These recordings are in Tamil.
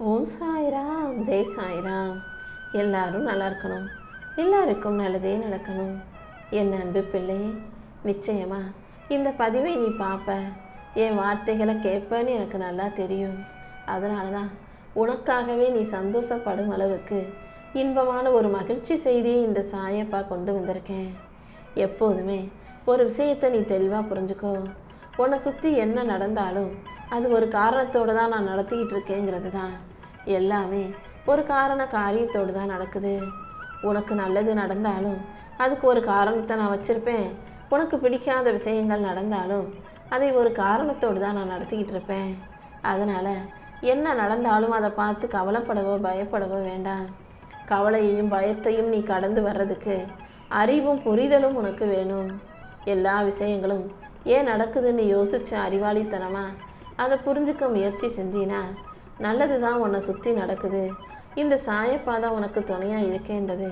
ஓம் சாய்ராம், ஜெய் சாய்ராம். எல்லாரும் நல்லா இருக்கணும், எல்லாருக்கும் நல்லதே நடக்கணும். என் அன்பு பிள்ளையே, நிச்சயமா இந்த பதிவை நீ பார்ப்ப, என் வார்த்தைகளை கேட்பேன்னு எனக்கு நல்லா தெரியும். அதனால தான் உனக்காகவே நீ சந்தோஷப்படும் அளவுக்கு இன்பமான ஒரு மகிழ்ச்சி செய்தியை இந்த சாயப்பா கொண்டு வந்திருக்கேன். எப்போதுமே ஒரு விஷயத்தை நீ தெளிவாக புரிஞ்சுக்கோ. உன்னை சுற்றி என்ன நடந்தாலும் அது ஒரு காரணத்தோடு தான் நான் நடத்திக்கிட்டு இருக்கேங்கிறது தான். எல்லாமே ஒரு காரியத்தோடு தான் நடக்குது. உனக்கு நல்லது நடந்தாலும் அதுக்கு ஒரு காரணத்தை நான் வச்சுருப்பேன். உனக்கு பிடிக்காத விஷயங்கள் நடந்தாலும் அதை ஒரு காரணத்தோடு தான் நான் நடத்திக்கிட்டு இருப்பேன். அதனால் என்ன நடந்தாலும் அதை பார்த்து கவலைப்படவோ பயப்படவோ வேண்டாம். கவலையையும் பயத்தையும் நீ கடந்து வர்றதுக்கு அறிவும் புரிதலும் உனக்கு வேணும். எல்லா விஷயங்களும் ஏன் நடக்குதுன்னு யோசிச்சு அறிவாளித்தனமா அதை புரிஞ்சுக்க முயற்சி செஞ்சினா நல்லது தான் உன்னை சுற்றி நடக்குது. இந்த சாயப்பா தான் உனக்கு துணையாக இருக்கேன்றது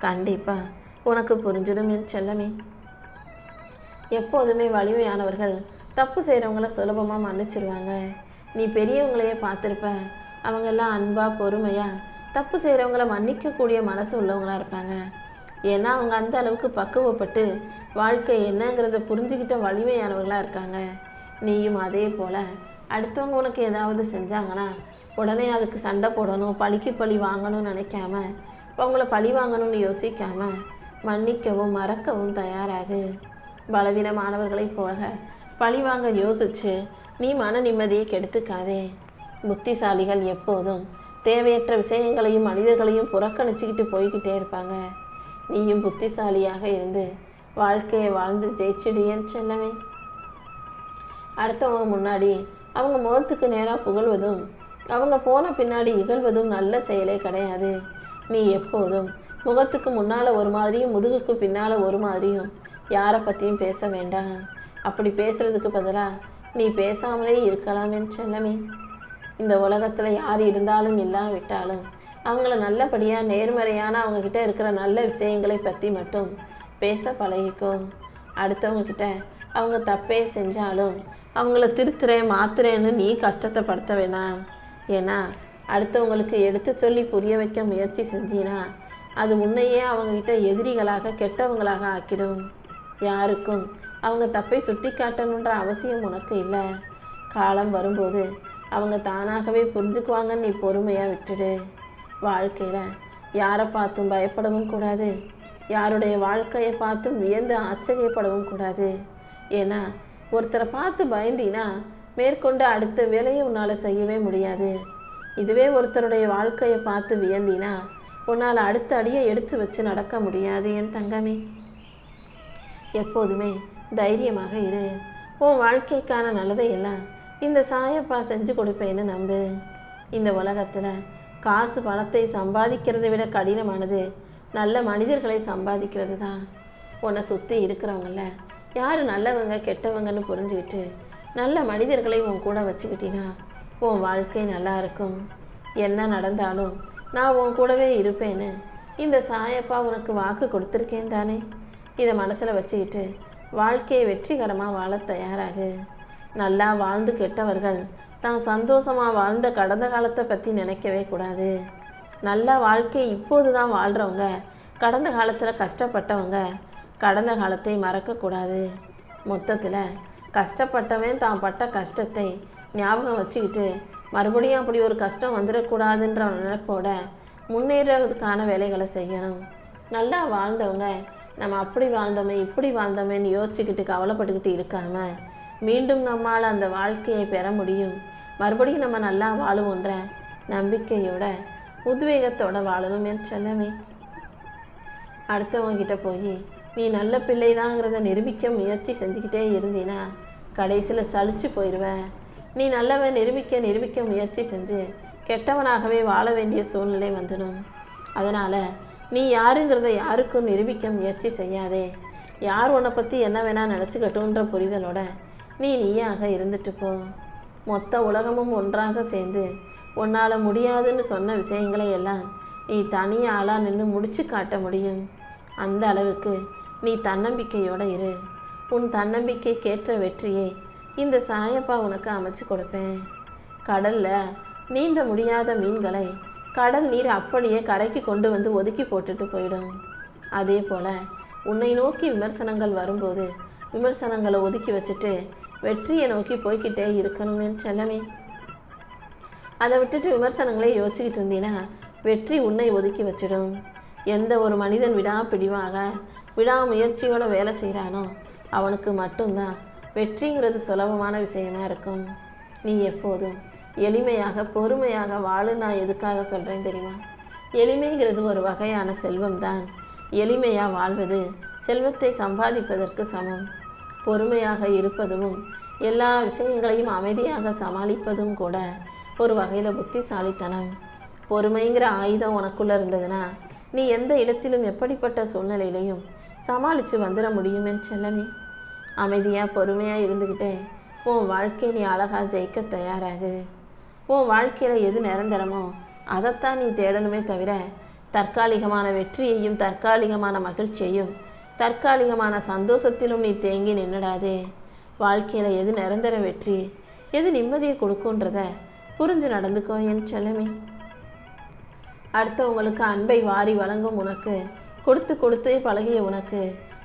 கண்டிப்பாக உனக்கு புரிஞ்சிடும் என் செல்லமே. எப்போதுமே வலிமையானவர்கள் தப்பு செய்கிறவங்கள சுலபமாக மன்னிச்சிருவாங்க. நீ பெரியவங்களையே பார்த்துருப்ப, அவங்கெல்லாம் அன்பாக பொறுமையாக தப்பு செய்கிறவங்கள மன்னிக்கக்கூடிய மனசு உள்ளவங்களாக இருப்பாங்க. ஏன்னா அவங்க அந்த அளவுக்கு பக்குவப்பட்டு வாழ்க்கை என்னங்கிறத புரிஞ்சுக்கிட்ட வலிமையானவர்களாக இருக்காங்க. நீயும் அதே போல் அடுத்தவங்க உனக்கு ஏதாவது செஞ்சாங்கன்னா உடனே அதுக்கு சண்டை போடணும், பழிக்கு பழி வாங்கணும்னு நினைக்காம, அவங்கள பழி வாங்கணும்னு யோசிக்காம மன்னிக்கவும் மறக்கவும் தயாராகு. பலவீனமானவர்களை போல பழி வாங்க யோசிச்சு நீ மன நிம்மதியை கெடுத்துக்காதே. புத்திசாலிகள் எப்போதும் தேவையற்ற விஷயங்களையும் மனிதர்களையும் புறக்கணிச்சுக்கிட்டு போய்கிட்டே இருப்பாங்க. நீயும் புத்திசாலியாக இருந்து வாழ்க்கையை வாழ்ந்து ஜெயிச்சிடியேன்னு செல்லவே. அடுத்தவங்க முன்னாடி அவங்க முகத்துக்கு நேராக புகழ்வதும் அவங்க போன பின்னாடி இகழ்வதும் நல்ல செயலே கிடையாது. நீ எப்போதும் முகத்துக்கு முன்னால் ஒரு மாதிரியும் முதுகுக்கு பின்னால் ஒரு மாதிரியும் யாரை பற்றியும் பேச வேண்டாம். அப்படி பேசுறதுக்கு பதிலாக நீ பேசாமலே இருக்கலாம் என் செல்லமே. இந்த உலகத்தில் யார் இருந்தாலும் இல்லாவிட்டாலும் அவங்கள நல்லபடியாக நேர்மறையான அவங்கக்கிட்ட இருக்கிற நல்ல விஷயங்களை பற்றி மட்டும் பேச பழகிக்கோ. அடுத்தவங்கக்கிட்ட அவங்க தப்பே செஞ்சாலும் அவங்கள திருத்துறேன் மாத்துறேன்னு நீ கஷ்டத்தை படுத்த வேணாம். ஏன்னா அடுத்தவங்களுக்கு எடுத்து சொல்லி புரிய வைக்க முயற்சி செஞ்சினா அது உன்னையே அவங்கக்கிட்ட எதிரிகளாக கெட்டவங்களாக ஆக்கிடும். யாருக்கும் அவங்க தப்பை சுட்டி காட்டணுன்ற அவசியம் உனக்கு இல்லை. காலம் வரும்போது அவங்க தானாகவே புரிஞ்சுக்குவாங்கன்னு நீ பொறுமையாக விட்டுடு. வாழ்க்கையில் யாரை பார்த்தும் பயப்படவும் கூடாது, யாருடைய வாழ்க்கையை பார்த்தும் வியந்து ஆச்சரியப்படவும் கூடாது. ஏன்னா ஒருத்தரை பார்த்து பயந்தினா மேற்கொண்டு அடுத்த வேலையை உன்னால் செய்யவே முடியாது. இதுவே ஒருத்தருடைய வாழ்க்கையை பார்த்து வியந்தினா உன்னால் அடுத்த அடியை எடுத்து வச்சு நடக்க முடியாது என் தங்கமே. எப்போதுமே தைரியமாக இரு. உன் வாழ்க்கைக்கான நல்லதை எல்லாம் இந்த சாயப்பா செஞ்சு கொடுப்பேன்னு நம்பு. இந்த உலகத்தில் காசு பணத்தை சம்பாதிக்கிறதை விட கடினமானது நல்ல மனிதர்களை சம்பாதிக்கிறது தான். உன்னை சுற்றி இருக்கிறவங்கள யார் நல்லவங்க கெட்டவங்கன்னு புரிஞ்சுக்கிட்டு நல்ல மனிதர்களை உன் கூட வச்சுக்கிட்டினா உன் வாழ்க்கை நல்லா இருக்கும். என்ன நடந்தாலும் நான் உன் கூடவே இருப்பேன்னு இந்த சாயப்பா உனக்கு வாக்கு கொடுத்துருக்கேன் தானே. இதை மனசில் வச்சுக்கிட்டு வாழ்க்கையை வெற்றிகரமாக வாழ தயாராகு. நல்லா வாழ்ந்து கெட்டவர்கள் தான் சந்தோஷமாக வாழ்ந்த கடந்த காலத்தை பற்றி நினைக்கவே கூடாது. நல்லா வாழ்க்கை இப்போது தான் வாழ்கிறவங்க கடந்த காலத்தில் கஷ்டப்பட்டவங்க கடந்த காலத்தை மறக்கக்கூடாது. மொத்தத்தில் கஷ்டப்பட்டவன் தான் பட்ட கஷ்டத்தை ஞாபகம் வச்சுக்கிட்டு மறுபடியும் அப்படி ஒரு கஷ்டம் வந்துடக்கூடாதுன்ற நினைப்போட முன்னேறதுக்கான வேலைகளை செய்யணும். நல்லா வாழ்ந்தவங்க நம்ம அப்படி வாழ்ந்தோமே இப்படி வாழ்ந்தோமேன்னு யோசிச்சுக்கிட்டு கவலைப்பட்டுக்கிட்டு இருக்காம மீண்டும் நம்மால் அந்த வாழ்க்கையை பெற முடியும், மறுபடியும் நம்ம நல்லா வாழுவோன்ற நம்பிக்கையோட உத்வேகத்தோட வாழணும் என் செல்லமே. அடுத்தவங்க கிட்ட போய் நீ நல்ல பிள்ளைதாங்கிறத நிரூபிக்க முயற்சி செஞ்சுக்கிட்டே இருந்தீனா கடைசியில் சலிச்சு போயிடுவ. நீ நல்லவன் நிரூபிக்க முயற்சி செஞ்சு கெட்டவனாகவே வாழ வேண்டிய சூழ்நிலை வந்துடும். அதனால் நீ யாருங்கிறத யாருக்கும் நிரூபிக்க முயற்சி செய்யாதே. யார் உன்னை பற்றி என்ன வேணால் நினச்சிக்கட்டுன்ற புரிதலோட நீ நீயாக இருந்துட்டு போ. மொத்த உலகமும் ஒன்றாக சேர்ந்து உன்னால் முடியாதுன்னு சொன்ன விஷயங்களை எல்லாம் நீ தனியாளாக நின்று முடிச்சு காட்ட முடியும். அந்த அளவுக்கு நீ தன்னம்பிக்கையோடு இரு. உன் தன்னம்பிக்கைக்கேற்ற வெற்றியை இந்த சாயப்பா உனக்கு அமைச்சு கொடுப்பேன். கடலில் நீந்த முடியாத மீன்களை கடல் நீர் அப்படியே கரைக்கு கொண்டு வந்து ஒதுக்கி போட்டுட்டு போயிடும். அதே போல உன்னை நோக்கி விமர்சனங்கள் வரும்போது விமர்சனங்களை ஒதுக்கி வச்சுட்டு வெற்றியை நோக்கி போய்கிட்டே இருக்கணும் என் செல்லமே. அதை விட்டுட்டு விமர்சனங்களே யோசிச்சுக்கிட்டு இருந்தீன்னா வெற்றி உன்னை ஒதுக்கி வச்சிடும். எந்த ஒரு மனிதன் விடாப்பிடிவாக விடாமுயற்சியோட வேலை செய்கிறானோ அவனுக்கு மட்டும்தான் வெற்றிங்கிறது சுலபமான விஷயமா இருக்கும். நீ எப்போதும் எளிமையாக பொறுமையாக வாழு. நான் எதுக்காக சொல்கிறேன் தெரியுமா? எளிமைங்கிறது ஒரு வகையான செல்வம்தான். எளிமையாக வாழ்வது செல்வத்தை சம்பாதிப்பதற்கு சமம். பொறுமையாக இருப்பதும் எல்லா விஷயங்களையும் அமைதியாக சமாளிப்பதும் கூட ஒரு வகையில் புத்திசாலித்தனம். பொறுமைங்கிற ஆயுதம் உனக்குள்ளே இருந்ததுன்னா நீ எந்த இடத்திலும் எப்படிப்பட்ட சூழ்நிலையிலையும் சமாளித்து வந்துட முடியும் என் செல்லமே. அமைதியாக பொறுமையாக இருந்துக்கிட்டே உன் வாழ்க்கையை நீ அழகாக ஜெயிக்க தயாராகு. உன் வாழ்க்கையில் எது நிரந்தரமோ அதைத்தான் நீ தேடணுமே தவிர தற்காலிகமான வெற்றியையும் தற்காலிகமான மகிழ்ச்சியையும் தற்காலிகமான சந்தோஷத்திலும் நீ தேங்கி நின்றுடாதே. வாழ்க்கையில் எது நிரந்தர வெற்றி எது நிம்மதியை கொடுக்குன்றத புரிஞ்சு நடந்துக்கோ என் செல்லமே. அடுத்தவங்களுக்கு அன்பை வாரி வழங்கும் உனக்கு, கொடுத்து கொடுத்தே பழகிய உனக்கு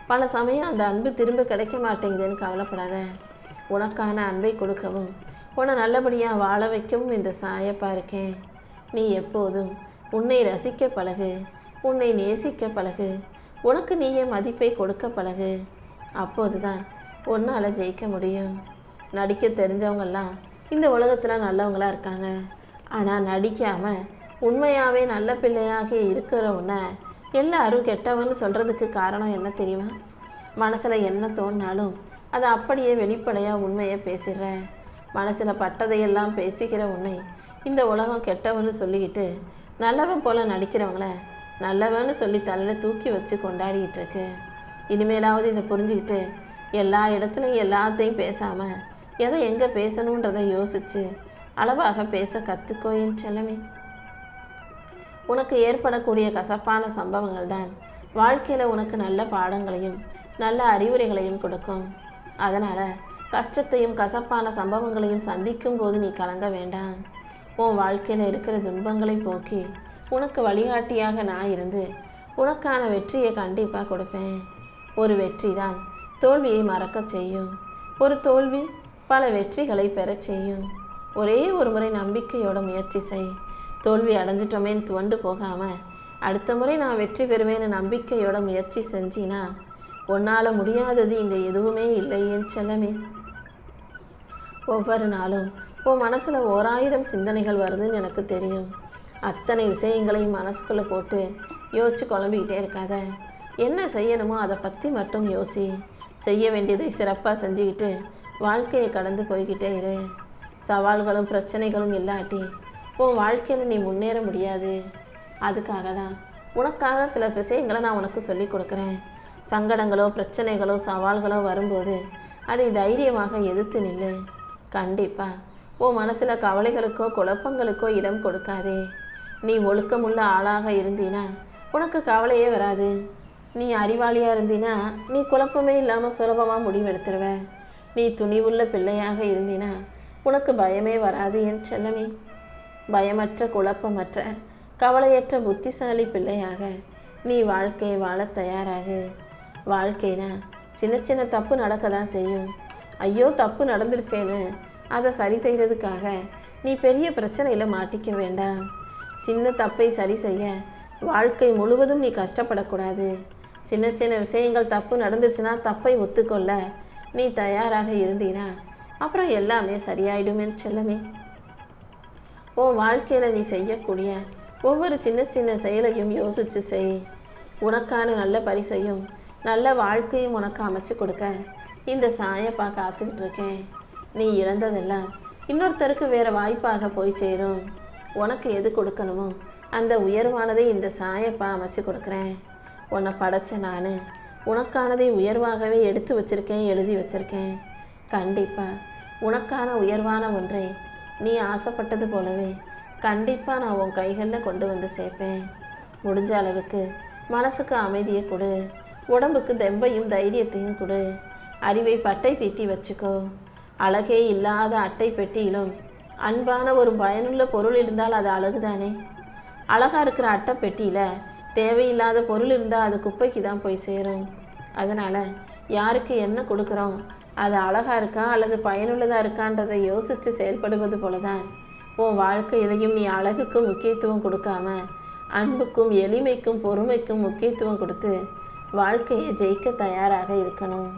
பல சமயம் அந்த அன்பு திரும்ப கிடைக்க மாட்டேங்குதுன்னு கவலைப்படாத. உனக்கான அன்பை கொடுக்கவும் உன்னை நல்லபடியாக வாழ வைக்கவும் இந்த சாயப்பா இருக்கேன். நீ எப்போதும் உன்னை ரசிக்க பழகு, உன்னை நேசிக்க பழகு, உனக்கு நீயே மதிப்பை கொடுக்க பழகு. அப்போதுதான் உன்னால் ஜெயிக்க முடியும். நடிக்க தெரிஞ்சவங்கெல்லாம் இந்த உலகத்தில் நல்லவங்களா இருக்காங்க. ஆனால் நடிக்காமல் உண்மையாகவே நல்ல பிள்ளையாக இருக்கிற உன்னை எல்லாரும் கெட்டவன்னு சொல்கிறதுக்கு காரணம் என்ன தெரியுமா? மனசில் என்ன தோணினாலும் அதை அப்படியே வெளிப்படையாக உண்மையை பேசிடுற. மனசில் பட்டதையெல்லாம் பேசிக்கிற உன்னை இந்த உலகம் கெட்டவன்னு சொல்லிக்கிட்டு நல்லவன் போல் நடிக்கிறவங்கள நல்லவன்னு சொல்லி தலையில் தூக்கி வச்சு கொண்டாடிக்கிட்டு இருக்கு. இனிமேலாவது இதை புரிஞ்சுக்கிட்டு எல்லா இடத்துலையும் எல்லாத்தையும் பேசாமல் எதை எங்கே பேசணுன்றதை யோசித்து அளவாக பேச கற்றுக்கோ என் செல்லமே. உனக்கு ஏற்படக்கூடிய கசப்பான சம்பவங்கள் தான் வாழ்க்கையில் உனக்கு நல்ல பாடங்களையும் நல்ல அறிவுரைகளையும் கொடுக்கும். அதனால் கஷ்டத்தையும் கசப்பான சம்பவங்களையும் சந்திக்கும் போது நீ கலங்க வேண்டாம். உன் வாழ்க்கையில் இருக்கிற துன்பங்களை போக்கி உனக்கு வழிகாட்டியாக நான் இருந்து உனக்கான வெற்றியை கண்டிப்பாக கொடுப்பேன். ஒரு வெற்றி தான் தோல்வியை மறக்க செய்யும். ஒரு தோல்வி பல வெற்றிகளை பெற செய்யும். ஒரே ஒரு முறை நம்பிக்கையோட முயற்சி செய். தோல்வி அடைஞ்சிட்டோமேன்னு துவண்டு போகாமல் அடுத்த முறை நான் வெற்றி பெறுவேன்னு நம்பிக்கையோட முயற்சி செஞ்சினா உன்னால் முடியாதது இங்கே எதுவுமே இல்லையேன்னு செல்லமே. ஒவ்வொரு நாளும் உன் மனசில் 1000 சிந்தனைகள் வருதுன்னு எனக்கு தெரியும். அத்தனை விஷயங்களையும் மனசுக்குள்ளே போட்டு யோசிச்சு குழம்பிக்கிட்டே இருக்காத. என்ன செய்யணுமோ அதை பற்றி மட்டும் யோசி. செய்ய வேண்டியதை சிறப்பாக செஞ்சுக்கிட்டு வாழ்க்கையை கடந்து போய்கிட்டே இரு. சவால்களும் பிரச்சனைகளும் இல்லாட்டி உன் வாழ்க்கையில் நீ முன்னேற முடியாது. அதுக்காக தான் உனக்காக சில விஷயங்களை நான் உனக்கு சொல்லி கொடுக்குறேன். சங்கடங்களோ பிரச்சனைகளோ சவால்களோ வரும்போது அதை தைரியமாக எதிர்த்து நில்லு. கண்டிப்பாக உன் மனசில் கவலைகளுக்கோ குழப்பங்களுக்கோ இடம் கொடுக்காதே. நீ ஒழுக்கமுள்ள ஆளாக இருந்தீனா உனக்கு கவலையே வராது. நீ அறிவாளியாக இருந்தீனா நீ குழப்பமே இல்லாமல் சுலபமாக முடிவெடுத்துருவ. நீ துணிவுள்ள பிள்ளையாக இருந்தீனா உனக்கு பயமே வராது என் செல்லமே. பயமற்ற குழப்பமற்ற கவலையற்ற புத்திசாலி பிள்ளையாக நீ வாழ்க்கையை வாழ தயாராகு. வாழ்க்கைனா சின்ன சின்ன தப்பு நடக்க தான் செய்யும். ஐயோ தப்பு நடந்துருச்சேன்னு அதை சரி செய்கிறதுக்காக நீ பெரிய பிரச்சனையில் மாட்டிக்க வேண்டாம். சின்ன தப்பை சரி செய்ய வாழ்க்கை முழுவதும் நீ கஷ்டப்படக்கூடாது. சின்ன சின்ன விஷயங்கள் தப்பு நடந்துருச்சுன்னா தப்பை ஒத்துக்கொள்ள நீ தயாராக இருந்தீனா அப்புறம் எல்லாமே சரியாயிடுமே செல்லமே. உன் வாழ்க்கையில் நீ செய்யக்கூடிய ஒவ்வொரு சின்ன சின்ன செயலையும் யோசிச்சு செய். உனக்கான நல்ல பரிசையும் நல்ல வாழ்க்கையும் உனக்கு அமைச்சு கொடுக்க இந்த சாயப்பா காத்துக்கிட்டு இருக்கேன். நீ இழந்ததெல்லாம் இன்னொருத்தருக்கு வேற வாய்ப்பாக போய் சேரும். உனக்கு எது கொடுக்கணுமோ அந்த உயர்வானதை இந்த சாயப்பா அமைச்சு கொடுக்குறேன். உன்னை படைச்ச நான் உனக்கானதை உயர்வாகவே எடுத்து வச்சிருக்கேன், எழுதி வச்சிருக்கேன். கண்டிப்பாக உனக்கான உயர்வான ஒன்றை நீ ஆசைப்பட்டது போலவே கண்டிப்பாக நான் உன் கைகளில் கொண்டு வந்து சேர்ப்பேன். முடிஞ்ச அளவுக்கு மனசுக்கு அமைதியை கொடு, உடம்புக்கு தெம்பையும் தைரியத்தையும் கொடு. அறிவை பட்டை தீட்டி வச்சுக்கோ. அழகே இல்லாத அட்டை பெட்டியிலும் அன்பான ஒரு பயனுள்ள பொருள் இருந்தால் அது அழகுதானே. அழகா இருக்கிற அட்டை பெட்டியில தேவையில்லாத பொருள் இருந்தால் அது குப்பைக்கு தான் போய் சேரும். அதனால யாருக்கு என்ன கொடுக்குறோம், அது அழகா இருக்கா அல்லது பயனுள்ளதா இருக்கான்றதை யோசித்து செயல்படுவது போலதான் உன் வாழ்க்கையிலையும் நீ அழகுக்கு முக்கியத்துவம் கொடுக்காம அன்புக்கும் எளிமைக்கும் பொறுமைக்கும் முக்கியத்துவம் கொடுத்து வாழ்க்கையை ஜெயிக்க தயாராக இருக்கணும்.